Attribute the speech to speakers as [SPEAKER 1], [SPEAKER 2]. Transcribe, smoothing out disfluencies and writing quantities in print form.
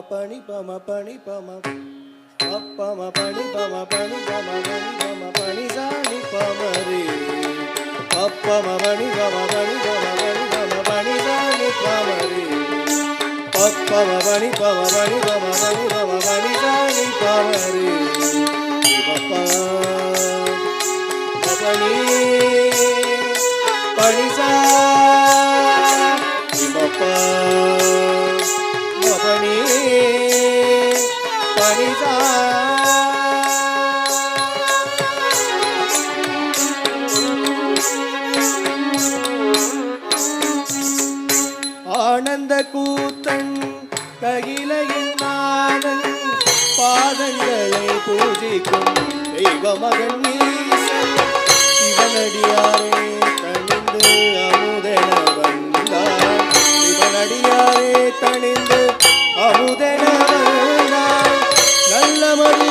[SPEAKER 1] pani pama pani pama pama pani pama pani pama pani sani pama re pama pani pama pani pama pani sani pama re pama pani pama pani pama pani sani pama re papa pani pani sa papa pani pani sa ஆனந்த கூத்தன் ககிலையின் நாதன் பாதங்களை பூஜிக்கும் தெய்வமகன் ஈசன் சிவனடியாரே தணிந்து அமுதென வந்தார் சிவனடியாரே தணிந்து அமுதென வந்தார் நல்ல மதி